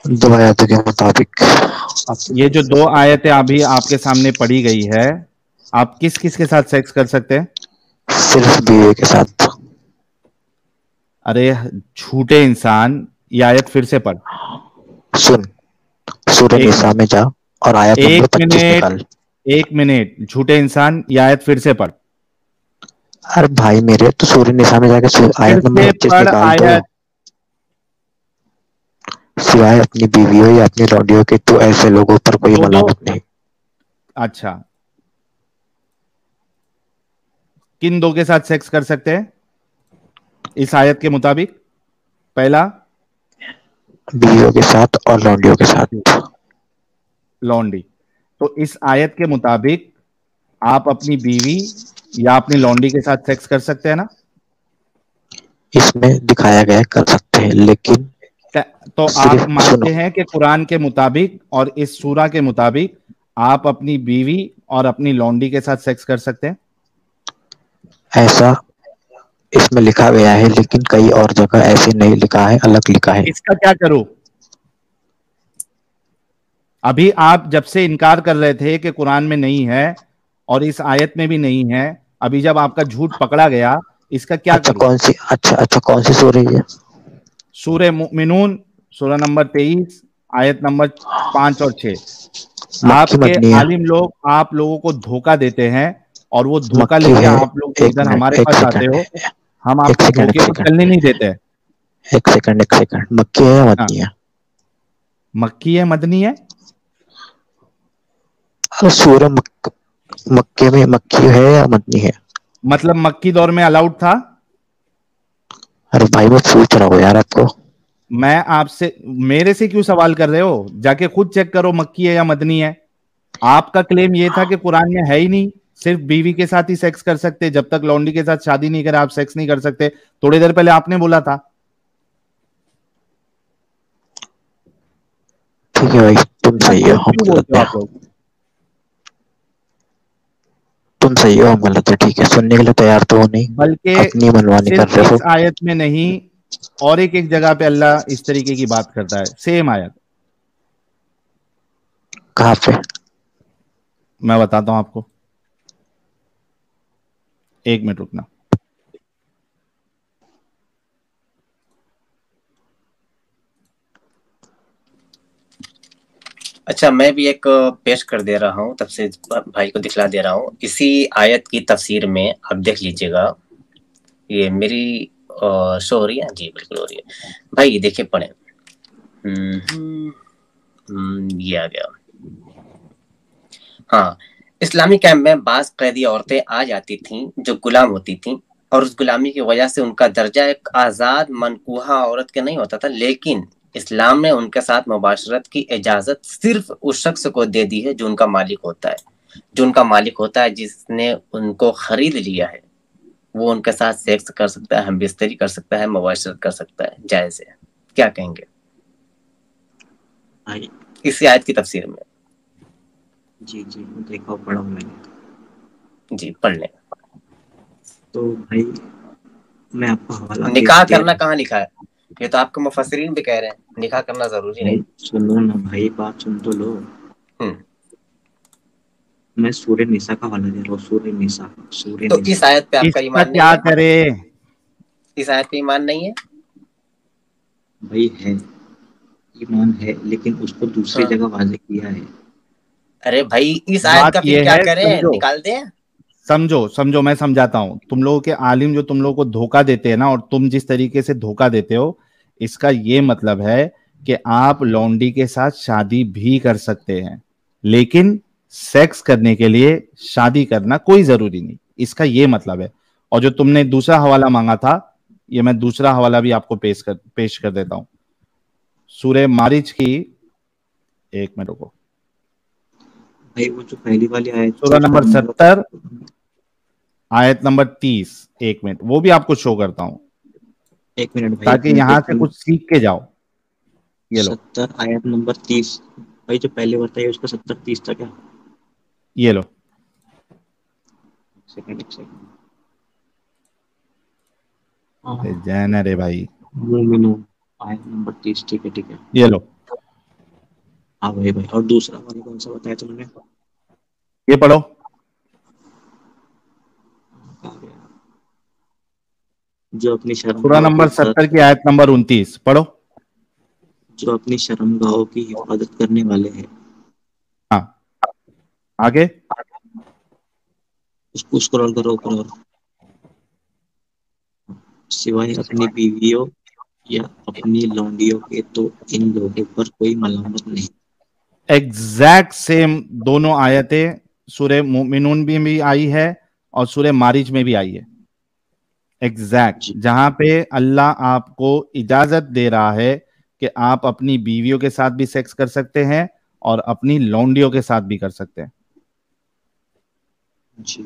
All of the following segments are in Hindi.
दो आयतों के मुताबिक ये जो दो आयतें अभी आपके सामने पढ़ी गई है, आप किस किस के साथ सेक्स कर सकते हैं? सिर्फ बीवी के साथ। अरे झूठे इंसान, ये आयत फिर से पढ़। सुन, सूर्य एक निशा मिनट, में जा और आयत एक नंबर 25 मिनट, निकाल। एक मिनट, झूठे इंसान, ये आयत फिर से पढ़। अरे भाई मेरे, तो सूर्य निशा में जाके फिर आयत नंबर से 25 पढ़ निकाल दो। आयत। सिवाय अपनी बीवी हो या अपनी लौंडी हो के तो ऐसे लोगों पर कोई दो दो। मलामत नहीं। अच्छा, किन दो के साथ सेक्स कर सकते हैं इस आयत के मुताबिक? पहला, बीवियों के साथ और लौंडियों के साथ। लॉन्डी। तो इस आयत के मुताबिक आप अपनी बीवी या अपनी लॉन्डी के साथ सेक्स कर सकते हैं ना? इसमें दिखाया गया है कर सकते हैं, लेकिन तो आप सिर्फ सुनो, मानते हैं कि कुरान के मुताबिक और इस सूरा के मुताबिक आप अपनी बीवी और अपनी लॉन्डी के साथ सेक्स कर सकते हैं? ऐसा इसमें लिखा गया है, लेकिन कई और जगह ऐसे नहीं लिखा है, अलग लिखा है। इसका क्या करूं? अभी आप जब से इनकार कर रहे थे कि कुरान में नहीं है और इस आयत में भी नहीं है, अभी जब आपका झूठ पकड़ा गया, इसका क्या अच्छा करूं? कौन सी, अच्छा कौन सी सो रही है? सूरह मुमिनून, सूरह नंबर 23, आयत नंबर 5 और 6। मक्खी आपके मदनी है? आलिम लोग आप लोगों को धोखा देते हैं और वो धोखा मक्खी लेके है? आप लोग एक इधर मिनट, हमारे एक पास आते सेकंड, हो। हम एक आपको सेकंड, एक धोखे को सेकंड, चलने नहीं देते। एक सेकंड, एक सेकंड, मक्खी है या हाँ, मदनी है? मक्की है मदनी है? अरे सूर्य मक्के में मक्खी है या मदनी है? मतलब मक्की दौर में अलाउड था? अरे भाई मैं पूछ रहा हूँ यार आपको। मैं आपसे, मेरे से क्यों सवाल कर रहे हो? जाके खुद चेक करो मक्की है या मदनी है। आपका क्लेम ये था कि कुरान में है ही नहीं, सिर्फ बीवी के साथ ही सेक्स कर सकते, जब तक लौंडी के साथ शादी नहीं करे आप सेक्स नहीं कर सकते। थोड़ी देर पहले आपने बोला था। ठीक है भाई, तुम इतना सही हो झूठ हम क्यों बोलते गलत हो है। आप लोग? तुम सही हो हम गलत है, ठीक है, सुनने के लिए तैयार तो हो नहीं, बल्कि अपनी मनमानी कर सिर्फ रहे इस हो। आयत में नहीं, और एक एक जगह पे अल्लाह इस तरीके की बात करता है, सेम आयत। कहाँ पे? मैं बताता हूं आपको, एक मिनट रुकना। अच्छा, मैं भी एक पेश कर दे रहा हूँ, तब से भाई को दिखला दे रहा हूँ। इसी आयत की तफसीर में आप देख लीजिएगा। ये मेरी शो हो रही है? जी बिल्कुल हो रही है। भाई ये देखिए, पढ़े। ये आ गया। हाँ, इस्लामी कैंप में बाज कैदी औरतें आ जाती थीं जो गुलाम होती थीं, और उस गुलामी की वजह से उनका दर्जा एक आज़ाद मनकूहा औरत के नहीं होता था, लेकिन इस्लाम ने उनके साथ मुबाशरत की इजाज़त सिर्फ उस शख्स को दे दी है जो उनका मालिक होता है। जो उनका मालिक होता है, जिसने उनको खरीद लिया है, वो उनके साथ सेक्स कर सकता है, हम बिस्तरी कर सकता है, मुबाशरत कर सकता है, जायज़ है। क्या कहेंगे भाई? इसी आयत की तफसीर में? जी जी, देखा पढ़ा हूँ मैंने। जी पढ़ लें। तो भाई मैं आपको हवाला निकाह दे करना रहा कहाँ लिखा है? ये तो आपके मुफस्सिरीन भी कह रहे हैं निकाह करना जरूरी हूँ। नहीं। भाई सुनो ना भाई, बात सुन तो लो। हम्म। मैं सूर्य निशा का हवाला दे रहा हूँ, सूर्य निशा, सूर्य तो इस निशा। आयत पे आपका इसका ईमान नहीं क्या है? करे? इस आयत पे ईमान नहीं है? भाई है, ईमान है, लेकिन उसको दूसरी हाँ। जगह वाजे किया है। अरे भाई, इस आयत बात का फिर यह क्या है, करें, समझो, निकाल दें? समझो समझो, मैं समझाता हूं। तुम लोगों के आलिम जो तुम लोगों को धोखा देते हैं ना, और तुम जिस तरीके से धोखा देते हो, इसका ये मतलब है कि आप लौंडी के साथ शादी भी कर सकते हैं, लेकिन सेक्स करने के लिए शादी करना कोई जरूरी नहीं, इसका ये मतलब है। और जो तुमने दूसरा हवाला मांगा था, ये मैं दूसरा हवाला भी आपको पेश कर देता हूं। सूरह मारिज की, एक मिनट रुको, भाई वो जो पहली वाली आयत थी सूरह उसका नंबर नंबर 70, आयत नंबर 30। एक मिनट, वो भी आपको शो करता हूं, एक मिनट भाई, एक ताकि मिनट, यहां एक से मिनट। कुछ सीख के जाओ। ये लो, 70 आयत नंबर 30। भाई जो पहले बताइए उसका 70 30 था क्या? ये लो। सेकंड, एक सेकंड। जैन रे भाई। मोमिनो, आयत नंबर 30, ठीक है ठीक है। ये लो, हाँ भाई भाई, और दूसरा वाला कौन सा बताया तुमने? ये पढ़ो। कहाँ गया? जो अपनी सूरा शर्मगाहों की नंबर हिफाजत 70 की आयत नंबर 29 पढ़ो। जो अपनी शर्मगाहों की हिफाजत करने वाले हैं, हाँ, आगे। उसको स्क्रॉल करो ऊपर, और सिवाय अपनी बीवियों या अपनी लौंडियों के तो इन लोगों पर कोई मलामत नहीं। एग्जैक्ट सेम दोनों आयतें सूरे मोमिनून भी आई है और सूरे मारिज में भी आई है। एग्जैक्ट जी जहां पे अल्लाह आपको इजाजत दे रहा है कि आप अपनी बीवियों के साथ भी सेक्स कर सकते हैं और अपनी लौंडियों के साथ भी कर सकते हैं। जी,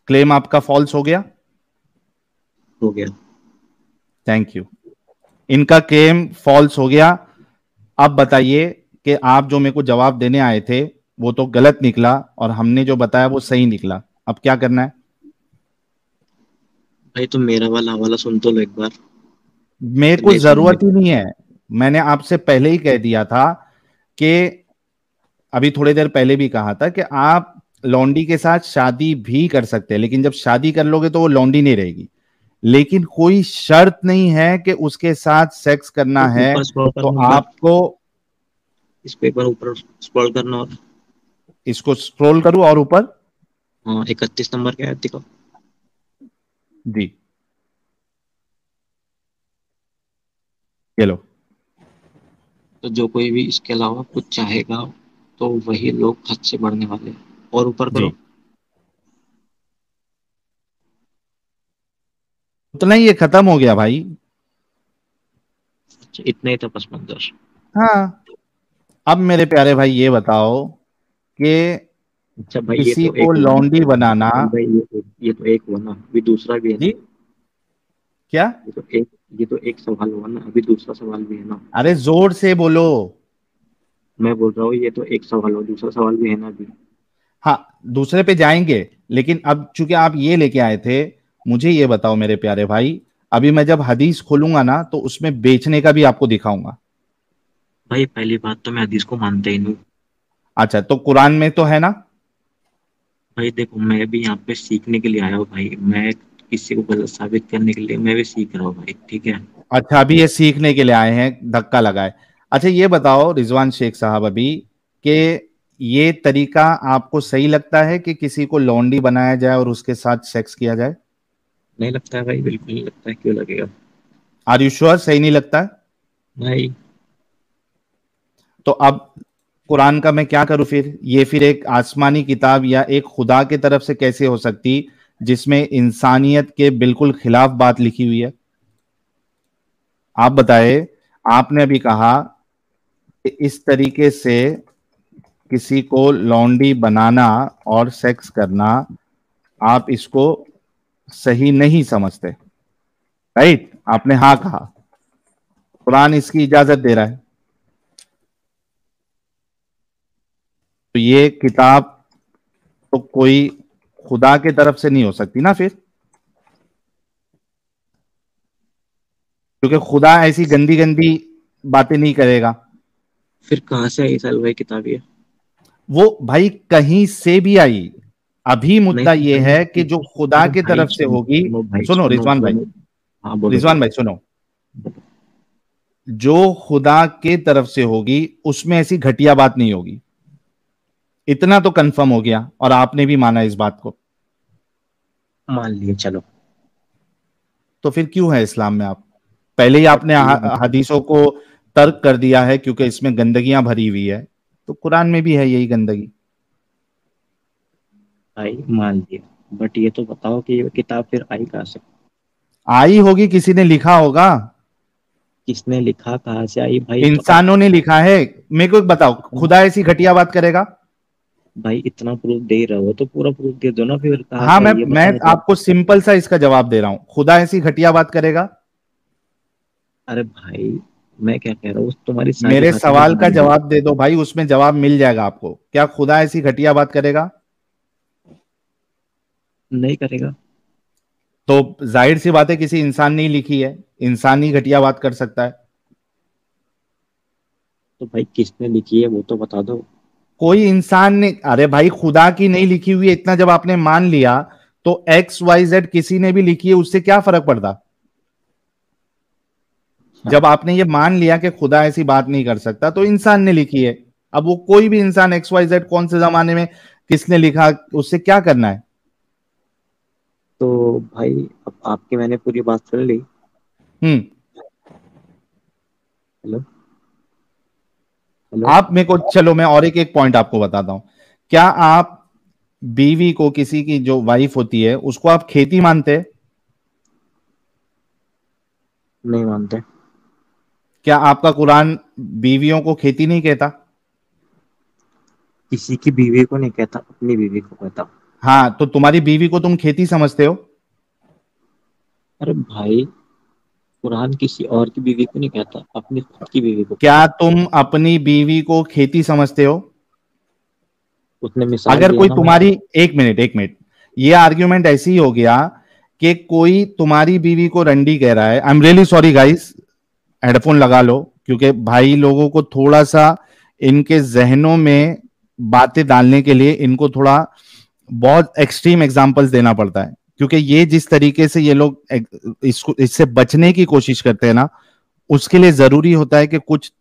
क्लेम आपका फॉल्स हो गया। हो गया। Thank you. इनका क्लेम फॉल्स हो गया। अब बताइए कि आप जो मेरे को जवाब देने आए थे वो तो गलत निकला और हमने जो बताया वो सही निकला। अब क्या करना है? भाई तुम मेरा वाला हवाला सुन तो लो एक बार, मेरे फिर को नहीं जरूरत सुनोगे? ही नहीं है। मैंने आपसे पहले ही कह दिया था कि अभी थोड़ी देर पहले भी कहा था कि आप लौंडी के साथ शादी भी कर सकते हैं, लेकिन जब शादी कर लोगे तो वो लौंडी नहीं रहेगी। लेकिन कोई शर्त नहीं है कि उसके साथ सेक्स करना तो है। ऊपर स्क्रॉल तो करना एक बार, आपको इस पे एक बार ऊपर स्क्रॉल करना, और इसको स्क्रॉल करूं और ऊपर। हाँ 31 नंबर क्या है देखो। जी, ये लो। तो जो कोई भी इसके अलावा कुछ चाहेगा तो वही लोग हद से बढ़ने वाले हैं। और ऊपर जी, करो। उतना ही ये खत्म हो गया भाई। अच्छा, इतना ही था बस मंजर। हाँ, अब मेरे प्यारे भाई ये बताओ कि अच्छा भाई, ये किसी तो को एक हुआ ना। लौंडी बनाना। हाँ भाई, ये तो एक हुआ ना, अभी दूसरा भी है जी, ना। क्या? ये तो एक सवाल हुआ ना, अभी दूसरा सवाल भी है ना। अरे जोर से बोलो। मैं बोल रहा हूँ ये तो एक सवाल हुआ, दूसरा सवाल भी है ना अभी। हाँ, दूसरे पे जाएंगे, लेकिन अब चूंकि आप ये लेके आए थे, मुझे ये बताओ मेरे प्यारे भाई, अभी मैं जब हदीस खोलूंगा ना तो उसमें बेचने का भी आपको दिखाऊंगा। भाई पहली बात तो मैं हदीस को मानता ही नहीं। अच्छा, तो कुरान में तो है ना? भाई देखो, मैं भी यहाँ पे सीखने के लिए आया हूँ भाई, मैं किसी को गलत साबित करने के लिए मैं भी सीख रहा हूँ भाई, ठीक है। अच्छा, अभी ये सीखने के लिए आए हैं, धक्का लगाए। अच्छा, ये बताओ रिजवान शेख साहब अभी कि ये तरीका आपको सही लगता है कि किसी को लौंडी बनाया जाए और उसके साथ सेक्स किया जाए? नहीं लगता है भाई, बिल्कुल नहीं लगता है, क्यों लगेगा? आर यू श्योर सही नहीं लगता है? भाई तो अब कुरान का मैं क्या करूं फिर? ये फिर एक आसमानी किताब या एक खुदा की तरफ से कैसे हो सकती जिसमें इंसानियत के बिल्कुल खिलाफ बात लिखी हुई है? आप बताए। आपने अभी कहा कि इस तरीके से किसी को लौंडी बनाना और सेक्स करना आप इसको सही नहीं समझते, राइट? आपने हाँ कहा। कुरान इसकी इजाजत दे रहा है। तो ये किताब तो कोई खुदा के तरफ से नहीं हो सकती ना फिर, क्योंकि खुदा ऐसी गंदी गंदी बातें नहीं करेगा। फिर कहाँ से आई साल भाई किताब ये? वो भाई कहीं से भी आई। अभी नहीं मुद्दा तो ये भाई है कि जो खुदा अरे की भाई तरफ से सुनो होगी। सुनो भाई, सुनो सुनो रिजवान भाई, सुनो। हाँ बोलो रिजवान बोलो। भाई सुनो। जो खुदा के तरफ से होगी उसमें ऐसी घटिया बात नहीं होगी। इतना तो कंफर्म हो गया और आपने भी माना इस बात को। मान लिए चलो। तो फिर क्यों है इस्लाम में आप? पहले ही आपने ये बताओ हदीसों को तर्क कर दिया है क्योंकि इसमें गंदगियां भरी हुई है। तो कुरान में भी है यही गंदगी। भाई, मान लिया, बट ये तो बताओ कि ये किताब फिर आई कहाँ से? आई होगी, किसी ने लिखा होगा। किसने लिखा, कहाँ से आई भाई? तो अब इंसानों ने लिखा है। मेरे को एक बताओ, इतना खुदा ऐसी घटिया बात करेगा? भाई इतना प्रूफ दे रहे हो तो पूरा प्रूफ दे दो ना, फिर कहाँ हाँ, से आई ये मैं बताओ तो। आपको सिंपल सा इसका जवाब दे रहा हूं। खुदा ऐसी घटिया बात करेगा? अरे भाई, मैं क्या कह रहा हूँ, तुम्हारी सारी मेरे बातें मैं सवाल का मान ली। जवाब दे दो भाई, उसमें जवाब मिल जाएगा आपको। क्या खुदा ऐसी घटिया बात करेगा? नहीं करेगा। तो जाहिर सी बात है किसी इंसान ने ही लिखी है, इंसान ही घटिया बात कर सकता है। तो भाई किसने लिखी है वो तो बता दो। कोई इंसान ने, अरे भाई खुदा की नहीं लिखी हुई है, इतना जब आपने मान लिया तो XYZ किसी ने भी लिखी है, उससे क्या फर्क पड़ता। अच्छा, जब आपने ये मान लिया कि खुदा ऐसी बात नहीं कर सकता तो इंसान ने लिखी है। अब वो कोई भी इंसान XYZ कौन से जमाने में किसने लिखा, उससे क्या करना है। तो भाई अब आपकी मैंने पूरी बात सुन ली। हम्म। हेलो। हेलो। आप मेरे को, चलो मैं और एक एक पॉइंट आपको बताता हूं। क्या आप बीवी को, किसी की जो वाइफ होती है उसको आप खेती मानते हैं? नहीं मानते। क्या आपका कुरान बीवियों को खेती नहीं कहता? किसी की बीवी को नहीं कहता, अपनी बीवी को कहता। हाँ, तो तुम्हारी बीवी को तुम खेती समझते हो? अरे भाई, कुरान किसी और की बीवी को नहीं कहता, अपनी खुद की बीवी को कहता। क्या तुम अपनी बीवी को खेती समझते हो? उसने मिसाल अगर दिया कोई ना भाई। तुम्हारी, एक मिनट एक मिनट, ये आर्ग्यूमेंट ऐसे ही हो गया कि कोई तुम्हारी बीवी को रंडी कह रहा है। I am really sorry guys, headphone लगा लो, क्योंकि भाई लोगों को थोड़ा सा इनके जहनों में बातें डालने के लिए इनको थोड़ा बहुत एक्सट्रीम एग्जांपल्स देना पड़ता है, क्योंकि ये जिस तरीके से ये लोग इसको, इससे बचने की कोशिश करते हैं ना, उसके लिए जरूरी होता है कि कुछ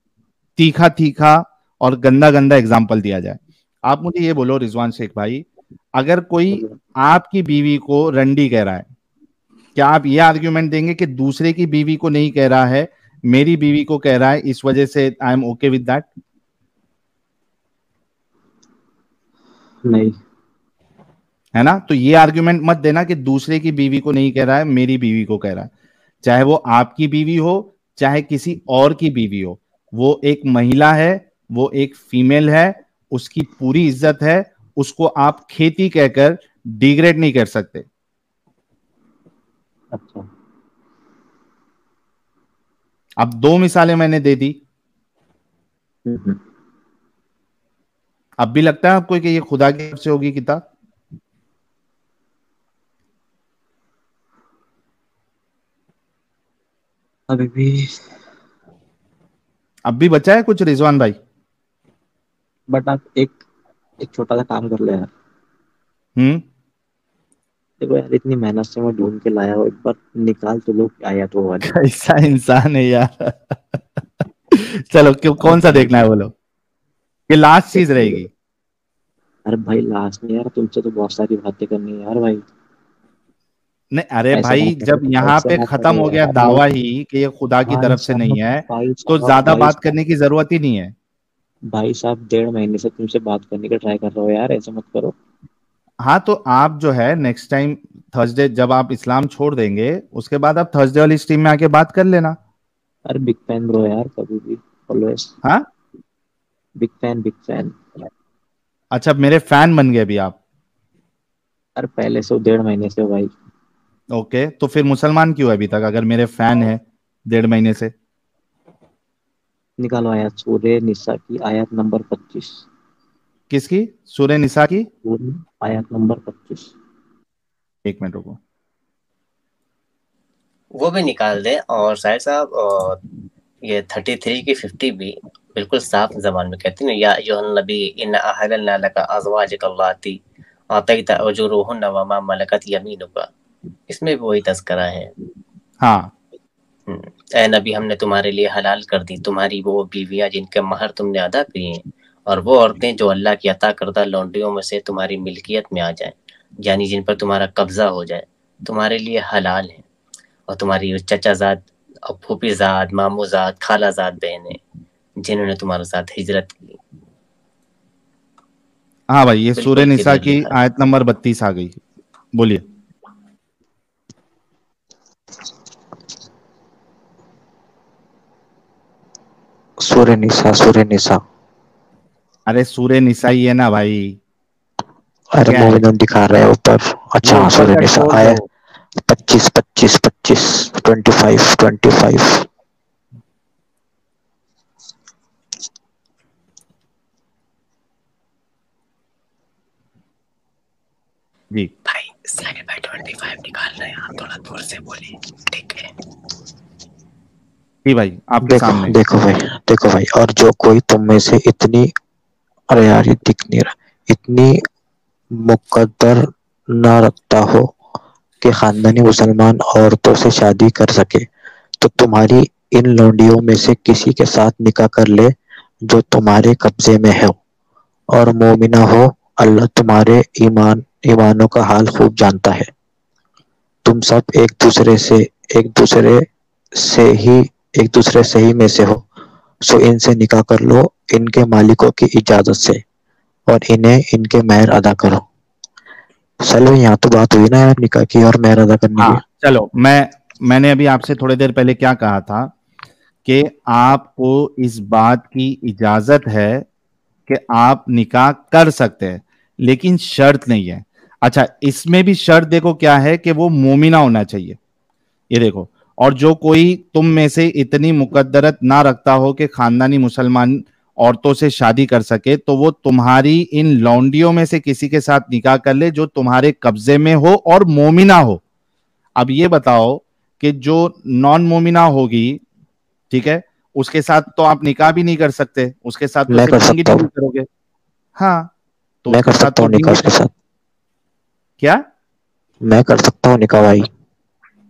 तीखा तीखा और गंदा गंदा एग्जाम्पल दिया जाए। आप मुझे ये बोलो रिजवान शेख भाई, अगर कोई बोलो। आपकी बीवी को रंडी कह रहा है, क्या आप ये आर्ग्यूमेंट देंगे कि दूसरे की बीवी को नहीं कह रहा है, मेरी बीवी को कह रहा है, इस वजह से I am okay with that? नहीं। है ना? तो ये आर्ग्यूमेंट मत देना कि दूसरे की बीवी को नहीं कह रहा है, मेरी बीवी को कह रहा है। चाहे वो आपकी बीवी हो, चाहे किसी और की बीवी हो, वो एक महिला है, वो एक फीमेल है, उसकी पूरी इज्जत है, उसको आप खेती कहकर डिग्रेड नहीं कर सकते। अच्छा। अब दो मिसालें मैंने दे दी। हम्म। अब भी लगता है आपको कि ये खुदा की तरफ से होगी किताब? अभी भी। अब भी बचा है कुछ रिजवान भाई? बट आप एक एक छोटा सा काम कर लो यार। हम्म। देखो यार, इतनी मेहनत से मैं ढूंढ के लाया हूँ, एक बार निकाल तो लो आयत वो वाली। कैसा इंसान है यार। चलो क्यों, अरे कौन सा भाई, देखना है बोलो, ये लास्ट चीज रहेगी। अरे भाई लास्ट में यार तुमसे तो बहुत सारी बातें करनी है यार भाई। नहीं अरे ऐसे भाई, मत करो, जब यहाँ ऐसे पे मत खत्म करो हो गया यार भाई। दावा ही कि ये खुदा की भाई तरफ से साहब, नहीं है, भाई तो साहब, ज्यादा भाई बात साहब, करने की जरूरत ही नहीं है। भाई साहब, 1.5 महीने से तुमसे बात करने का ट्राई कर रहा हो यार, ऐसे मत करो। हाँ, तो आप जो है नेक्स्ट टाइम थर्सडे जब आप इस्लाम छोड़ देंगे, उसके बाद आप थर्सडे वाली स्ट्रीम में आके बात कर लेना। अरे बिग फैन ब्रो यार, कभी भी, ऑलवेज। हाँ, बिग फैन, बिग फैन। अच्छा मेरे फैन बन गए अभी आप? अरे पहले से हो, 1.5 महीने से हो भाई। ओके, तो फिर मुसलमान क्यों है अभी तक अगर मेरे फैन है 1.5 महीने से? निकालो आयत सूर्य निसा की आयत नंबर 25। किसकी? सूर्य निसा की? आयत नंबर 25। एक मिनट रुको। वो भी निकाल दे। और शायद साहब, और ये 33 की 50 भी बिल्कुल साफ जबान में कहती है ना, या अय्युहन नबी इन्ना अहललना लका अज़वाजक अल्लाती आतैता उजूरुहुन्ना वमा मलकत यमीनुका। इसमें भी वही तस्करा है। हाँ। ए नबी, हमने तुम्हारे लिए हलाल कर दी तुम्हारी वो बीवियां जिनके महर तुमने अदा किए, और वो औरतें जो अल्लाह की अता करदा लौंडियों में से तुम्हारी मिल्कियत में आ जाएं, यानी जिन पर तुम्हारा कब्जा हो जाए, तुम्हारे लिए हलाल है। और तुम्हारी चचाजाद और फूफीजाद, मामूजाद, खालाजाद बहनें जिन्होंने तुम्हारे साथ हिजरत की। हाँ भाई, ये सूर्य बिल्कुल निसा क्लियर की लिखा है। आयत नंबर 32 आ गई। बोलिए। सूर्य निसा। अरे सूर्य निसा ही है ना भाई, अरे क्या है? मोमिनून दिखा रहे हैं ऊपर। वो अच्छा हाँ, ऊपर सूर्य का निसा छोड़ आया। दो। 25 25 25 25 25। जी। भाई 7/25 निकालना है, आप थोड़ा दूर से बोलिए, ठीक है? जी भाई, आपके देखो सामने। देखो भाई, देखो भाई, और जो कोई तुम में से इतनी, अरे यार ये दिख नहीं रहा, इतनी मुकद्दर ना रखता हो कि खानदानी मुसलमान औरतों से शादी कर सके, तो तुम्हारी इन लौंडियों में से किसी के साथ निकाह कर ले जो तुम्हारे कब्जे में है और मोमिना हो। अल्लाह तुम्हारे ईमानों का हाल खूब जानता है। तुम सब एक दूसरे से ही में से हो, सो इनसे निकाह कर लो इनके मालिकों की इजाजत से, और इन्हें इनके मेहर अदा करो। चलो यहाँ तो बात हुई ना यार, निकाह की और मेहर अदा करने की। हाँ चलो, मैंने अभी आपसे थोड़ी देर पहले क्या कहा था कि आपको इस बात की इजाजत है कि आप निकाह कर सकते हैं, लेकिन शर्त नहीं है। अच्छा, इसमें भी शर्त देखो क्या है कि वो मोमिना होना चाहिए, ये देखो। और जो कोई तुम में से इतनी मुकद्दरत ना रखता हो कि खानदानी मुसलमान औरतों से शादी कर सके, तो वो तुम्हारी इन लौंडियों में से किसी के साथ निकाह कर ले जो तुम्हारे कब्जे में हो और मोमिना हो। अब ये बताओ कि जो नॉन मोमिना होगी, ठीक है, उसके साथ तो आप निकाह भी नहीं कर सकते, उसके साथ तो मैं सिर्फ कर डिंगी सकता डिंगी हूँ, करोगे। हाँ, तो मैं उसके कर साथ सकता तो हूँ निकाह डिंगी उसके साथ, क्या। मैं कर सकता हूँ निकाह भाई।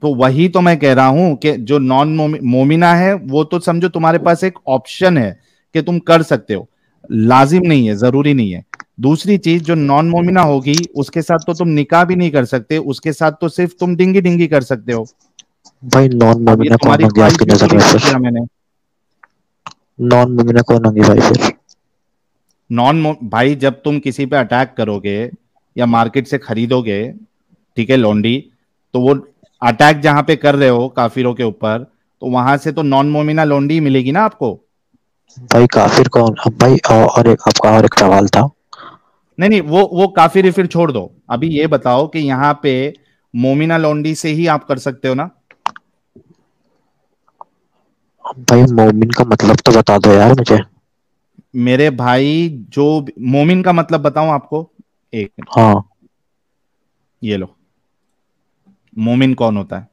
तो वही तो मैं कह रहा हूं कि जो नॉन मोमिना है वो तो समझो तुम्हारे पास एक ऑप्शन है कि तुम कर सकते हो, लाजिम नहीं है, जरूरी नहीं है। दूसरी चीज, जो नॉन मोमिना होगी उसके साथ तो तुम निकाह भी नहीं कर सकते, उसके साथ तो सिर्फ तुम डिंगी डिंगी कर सकते हो। भाई नॉन अब ये मोमिना कौन तुम्हारी होगी ख्वाहिश आपकी भी नजर पूरी में कर फिर? दिया मैंने। नॉन मोमिना कौन होगी भाई फिर? भाई, जब तुम किसी पे अटैक करोगे या मार्केट से खरीदोगे, ठीक है, लॉन्डी, तो वो अटैक जहां पे कर रहे हो काफिरों के ऊपर, तो वहां से तो नॉन मोमिना लॉन्डी ही मिलेगी ना आपको। भाई काफिर कौन अब भाई? और एक आपका और एक सवाल था। नहीं नहीं, वो काफिर फिर छोड़ दो। अभी ये बताओ कि यहाँ पे मोमिना लॉन्डी से ही आप कर सकते हो ना। भाई मोमिन का मतलब तो बता दो यार मुझे। मेरे भाई, जो मोमिन का मतलब बताऊं आपको, एक मिनट, हाँ, ये लो। मोमिन कौन होता है?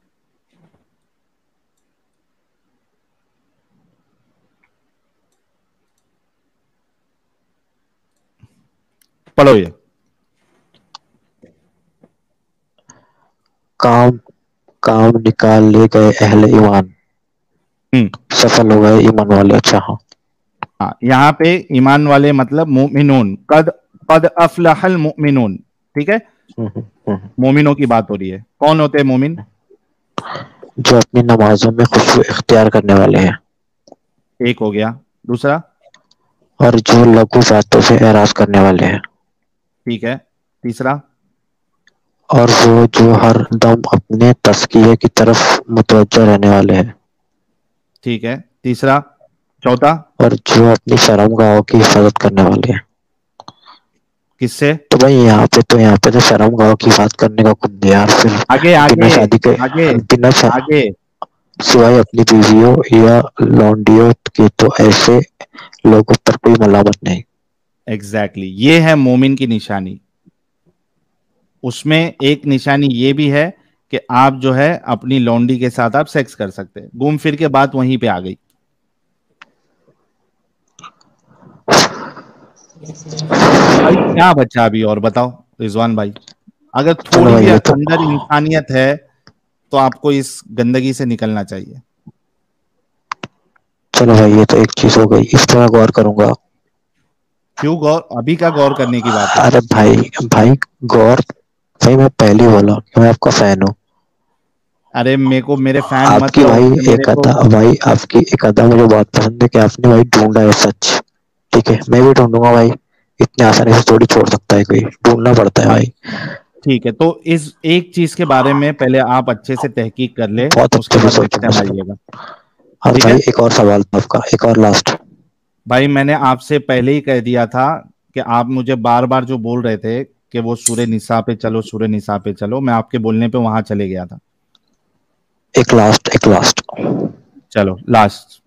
पढ़ो ये। काम काम निकाल ले गए अहले ईमान, हम्म। सफल हो गए ईमान वाले। अच्छा हाँ। हाँ, यहाँ पे ईमान वाले मतलब मुमिनून, कद कद अफलहल मुमिनून, ठीक है। हम्म, हम्म, हम्म। मोमिनों की बात हो रही है। कौन होते हैं मोमिन? जो अपनी नमाजों में खुशू इख्तियार करने वाले हैं, एक हो गया। दूसरा? और जो लघु बातों से एराज करने वाले हैं, ठीक है। तीसरा? और वो जो हर दम अपने तस्किये की तरफ मुतवज्जो रहने वाले हैं, ठीक है। तीसरा? चौथा? और जो अपनी शर्मगाहों की हिफाजत करने वाले हैं। किससे? तो भाई यहाँ पे तो शर्मगाहों की बात करने का कुछ नहीं यार फिर। आगे बिना आगे शादी के, आगे बिना आगे। सिवाय अपनी बीवियों या लौंडियों के, तो ऐसे लोगों पर कोई मलामत नहीं। एग्जैक्टली exactly, ये है मोमिन की निशानी। उसमें एक निशानी ये भी है कि आप जो है अपनी लौंडी के साथ आप सेक्स कर सकते हैं। घूम फिर के बात वहीं पे आ गई। भाई क्या बचा अभी और बताओ रिजवान भाई। अगर चलो थोड़ी भाई भी ये तो, अंदर इंसानियत है तो आपको इस गंदगी से निकलना चाहिए। चलो भाई ये तो एक चीज हो गई, इस तरह गौर करूंगा। क्यों गौर? अभी का गौर करने की बात है? अरे भाई, भाई गौर, भाई मैं पहले ही बोला कि मैं आपका फैन हूँ। अरे मेरे को मेरे फैन मत आपकी कहो, भाई कि मेरे एक को। अदा, भाई आपकी एक अदा मुझे बहुत पसंद है कि आपने भाई ढूंढा है सच। ठीक है, मैं भी ढूंढूंगा भाई, इतने आसानी से थोड़ी छोड़ सकता है कोई, ढूंढना पड़ता है भाई भाई। ठीक है, तो इस एक चीज के बारे में पहले आप अच्छे से तहकीक कर ले, बहुत उसके अच्छे से बाद देखते सोचूंगा हैं इसको। आइएगा। और ठीक भाई है एक और सवाल था आपका, एक और लास्ट। भाई, मैंने आपसे पहले ही कह दिया था कि आप मुझे बार बार जो बोल रहे थे कि वो सूरे निसा पे चलो, सूरे निसा पे चलो, मैं आपके बोलने पे वहां चले गया था। एक लास्ट, एक लास्ट। चलो लास्ट।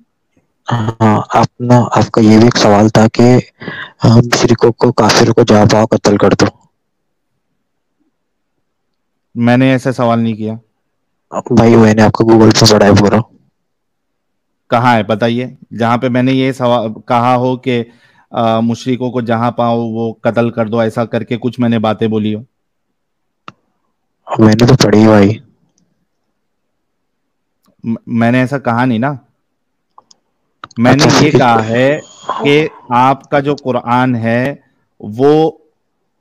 हाँ, अपना आपका ये भी एक सवाल था कि हम मुशरिकों को, काफिरों को जाओ कत्ल कर दो। मैंने ऐसा सवाल नहीं किया। भाई मैंने आपको गूगल पे पढ़ा है पूरा। कहाँ है बताइए, जहां पे मैंने ये सवाल कहा हो कि मुशरिकों को जहां पाओ वो कत्ल कर दो, ऐसा करके कुछ मैंने बातें बोली हो। मैंने तो पढ़ी है भाई। मैंने ऐसा कहा नहीं ना। मैंने अच्छा ये फिर कहा है कि आपका जो कुरान है वो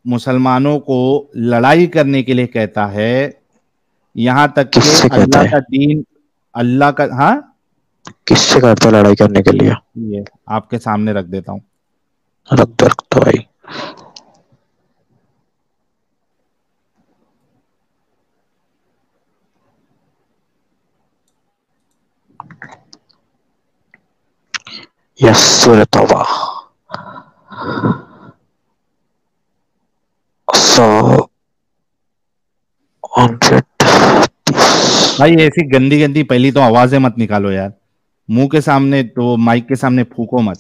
मुसलमानों को लड़ाई करने के लिए कहता है, यहां तक कि किससे कहता अल्लाह है? का दीन, अल्लाह का, हाँ, किससे कहता है लड़ाई करने के लिए? ये आपके सामने रख देता हूं। रख दो भाई। यस, सूरह तौबा 130। भाई ऐसी गंदी गंदी पहली तो आवाजें मत निकालो यार, मुंह के सामने तो माइक के सामने फूको मत।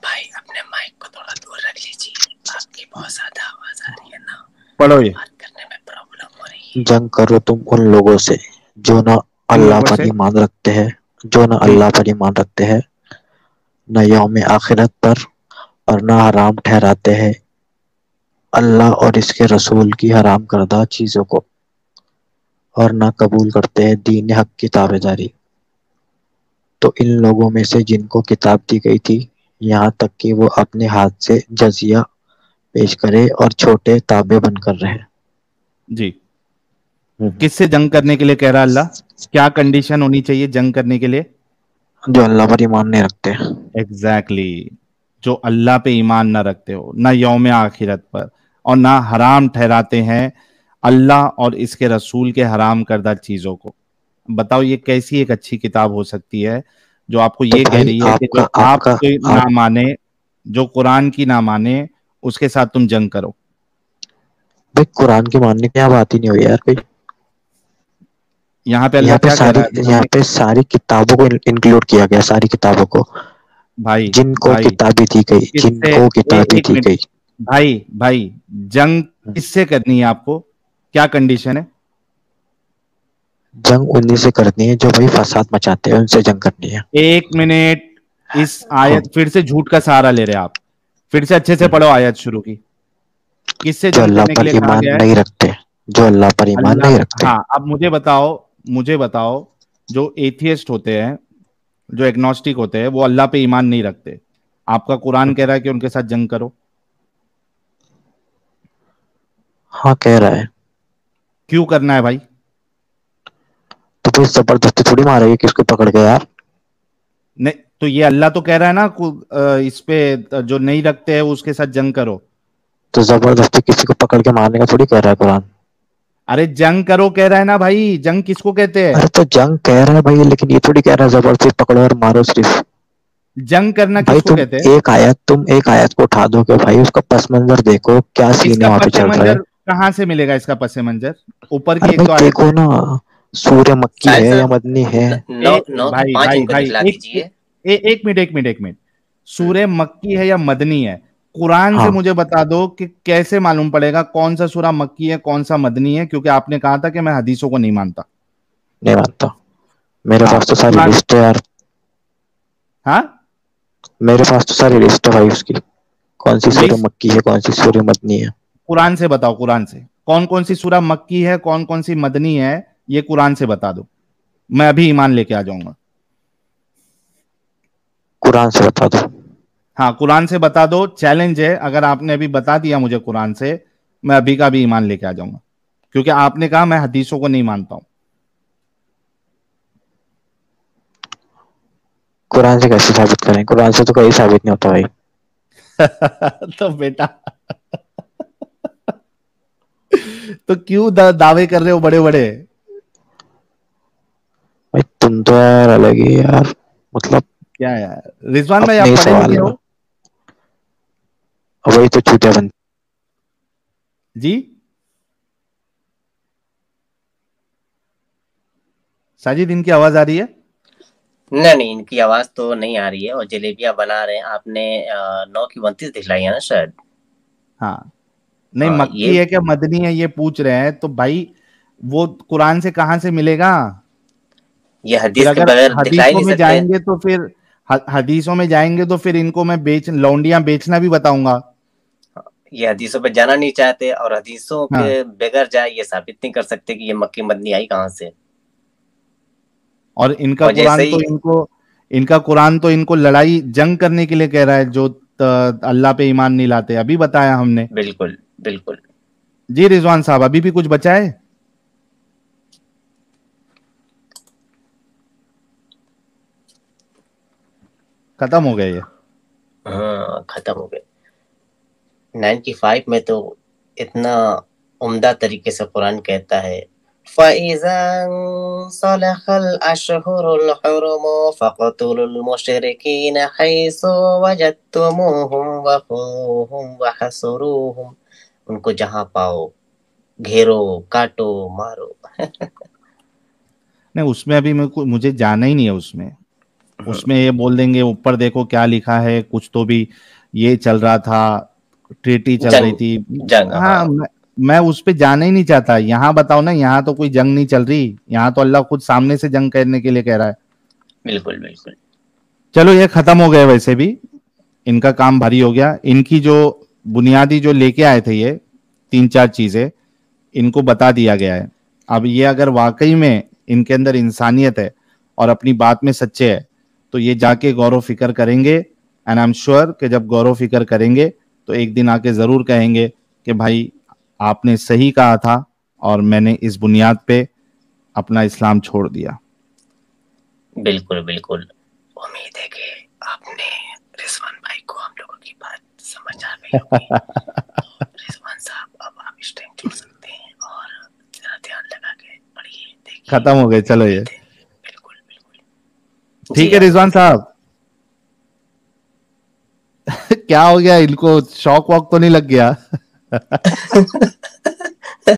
भाई अपने माइक को थोड़ा दूर रख लीजिए, आपकी बहुत ज्यादा आवाज आ रही है ना, पढ़ो ये। बात करने में प्रॉब्लम हो रही है। जंग करो तुम उन लोगों से जो ना किन अल्लाह लोगों पर से? ईमान रखते हैं, जो ना जी। अल्लाह पर ईमान रखते हैं, न यौम आखिरत पर, और न हराम ठहराते हैं अल्लाह और इसके रसूल की हराम करदा चीजों को, और न कबूल करते हैं दीन हक की ताबेदारी। तो इन लोगों में से जिनको किताब दी गई थी, यहाँ तक कि वो अपने हाथ से जजिया पेश करे और छोटे ताबे बनकर रहे। जी। किससे जंग करने के लिए कह रहा है अल्लाह? क्या कंडीशन होनी चाहिए जंग करने के लिए? जो अल्लाह पर ईमान नहीं रखते। Exactly exactly। जो अल्लाह पे ईमान ना रखते हो, ना यौम आखिरत पर, और ना हराम ठहराते हैं अल्लाह और इसके रसूल के हराम करदा चीजों को। बताओ ये कैसी एक अच्छी किताब हो सकती है जो आपको तो ये कह भाई रही है कि जो आपका आप आपका ना आप माने, जो कुरान की ना माने, उसके साथ तुम जंग करो। भाई कुरान की मानने की यहाँ बात ही नहीं हुई यार कोई। यहाँ पे अल्लाह क्या कह रहा है? अभी यहाँ हमने, पे सारी किताबों को इंक्लूड किया गया, सारी किताबों को, भाई जिनको भाई किताबी दी गई, किससे, जिनको किताबी एक दी मिनट, गई। भाई भाई, जंग किससे करनी है आपको? क्या कंडीशन है? जंग उन्हीं से करनी है जो भाई फसाद मचाते हैं, उनसे जंग करनी है। एक मिनट, इस हाँ। आयत फिर से झूठ का सहारा ले रहे हैं आप। फिर से अच्छे से पढ़ो आयत शुरू की। किससे जो जंग अल्लाह करने के पर लिए कहा ईमान गया है? नहीं रखते, जो अल्लाह पर ईमान नहीं अल्लाह, रखते। हाँ, अब मुझे बताओ, मुझे बताओ, जो एथियस्ट होते हैं, जो एग्नोस्टिक होते हैं, वो अल्लाह पे ईमान नहीं रखते, आपका कुरान कह रहा है कि उनके साथ जंग करो। हाँ कह रहा है। क्यों करना है भाई? तो फिर जबरदस्ती थोड़ी मारेगी किसको पकड़ के यार। नहीं तो ये अल्लाह तो कह रहा है ना इस पे जो नहीं रखते हैं उसके साथ जंग करो। तो जबरदस्ती किसी को पकड़ के मारने का थोड़ी कह रहा है कुरान। अरे जंग करो कह रहा है ना भाई, जंग किसको कहते हैं? अरे तो जंग कह रहा है भाई, लेकिन ये थोड़ी कह रहा है जबरदस्ती पकड़ो और मारो सिर्फ। जंग करना भाई किसको कहते हैं? तुम एक आयत को उठा दो कि भाई उसका पस मंजर देखो, क्या सीन है इसका वहां पे पस चल रहा है। मंजर कहाँ से मिलेगा? इसका पस मंजर ऊपर की अरे एक भाई तो आयत देखो है। ना, सूर्य मक्की साहिल है या साहब, मदनी है? नौ नौ की भाई पांच भाई इनको भाई, दिखला एक दीजिए। एक मिनट, एक मिनट, एक मिनट। सूर्य मक्की है या मदनी है, कुरान से हाँ। मुझे बता दो कि कैसे मालूम पड़ेगा कौन सा सूरा मक्की है कौन सा मदनी है, क्योंकि आपने कहा था कि मैं हदीसों को नहीं मानता। नहीं मानता। मेरे हाँ पास तो तो सारी कुरान, लिस्ट है यार। हाँ, मेरे पास तो सारी लिस्ट है भाई उसकी, कौन सी सूर्य लिस्ट मक्की है कौन सी सूर्य मदनी है। कुरान से बताओ, कुरान से कौन कौन सी सूरा मक्की है कौन कौन सी मदनी है, ये कुरान से बता दो, मैं अभी ईमान लेके आ जाऊंगा। कुरान से बता दो। हाँ कुरान से बता दो, चैलेंज है, अगर आपने अभी बता दिया मुझे कुरान से, मैं अभी का भी ईमान लेके आ जाऊंगा, क्योंकि आपने कहा मैं हदीसों को नहीं मानता हूं। कुरान से कैसे साबित करें? कुरान से तो कहीं साबित नहीं होता भाई। तो बेटा, तो क्यों दावे कर रहे हो बड़े बड़े? भाई तुम तो यार अलग ही यार, मतलब क्या यार रिजवान भाई, अपने आप ही पढ़े सवाल लिखे में। हो? वही तो छूटे बन। जी, साजिद इनकी आवाज आ रही है? नहीं नहीं, इनकी आवाज तो नहीं आ रही है और जलेबियां बना रहे हैं। आपने 9 की 29 दिखलाई है ना शायद। हाँ। नहीं हाँ मक्की ये है क्या मदनी है ये पूछ रहे हैं तो भाई, वो कुरान से कहां से मिलेगा? ये फिर हदीस के अगर बगैर दिखला ही हदीसों नहीं में सकते। जाएंगे तो फिर हदीसों में जाएंगे तो फिर इनको मैं लौंडियां बेचना भी बताऊंगा। ये हदीसों पे जाना नहीं चाहते, और हदीसों के हाँ, बगैर जाए ये साबित नहीं कर सकते कि ये मक्की मदनी आई कहाँ से। और इनका और जैसे ही कुरान तो इनको लड़ाई जंग करने के लिए कह रहा है, जो अल्लाह पे ईमान नहीं लाते। अभी बताया हमने। बिल्कुल बिल्कुल। जी रिजवान साहब, अभी भी कुछ बचा है? खत्म हो गया ये? हाँ खत्म हो गए। 95 में तो इतना उम्दा तरीके से कुरान कहता है, फ़इज़ा सलखल अशहुरुल हुरुम फ़क़्तुलुल मुशरिकीन हैसु वजदतुमूहुम वख़ूहुम वहसुरूहुम। उनको जहां पाओ घेरो, काटो, मारो। नहीं, उसमें अभी मुझे जाना ही नहीं है उसमें। उसमें ये बोल देंगे ऊपर देखो क्या लिखा है, कुछ तो भी ये चल रहा था, ट्रीटी चल रही जंग, थी। जंग, हाँ, हाँ मैं उस पे जाना ही नहीं चाहता। यहाँ बताओ ना, यहाँ तो कोई जंग नहीं चल रही। यहाँ तो अल्लाह खुद सामने से जंग करने के लिए कह रहा है। बिल्कुल बिल्कुल। चलो ये खत्म हो गए, वैसे भी इनका काम भारी हो गया। इनकी जो बुनियादी जो लेके आए थे ये 3-4 चीजें, इनको बता दिया गया है। अब ये अगर वाकई में इनके अंदर इंसानियत है और अपनी बात में सच्चे है, तो ये जाके गौरव फिक्र करेंगे। एंड आई एम श्योर कि जब गौरव फिक्र करेंगे तो एक दिन आके जरूर कहेंगे कि भाई आपने सही कहा था और मैंने इस बुनियाद पे अपना इस्लाम छोड़ दिया। बिल्कुल बिल्कुल। उम्मीद है कि आपने रिजवान भाई को हम लोगों की बात समझ आ गई होगी। रिजवान साहब, अब आप इस टाइम छोड़ सकते हैं और जरा ध्यान लगा के पढ़िए, देखिए। खत्म हो गए, चलो ये बिल्कुल बिल्कुल। ठीक जी है। हाँ। रिजवान साहब क्या हो गया, इनको शौक वॉक तो नहीं लग गया?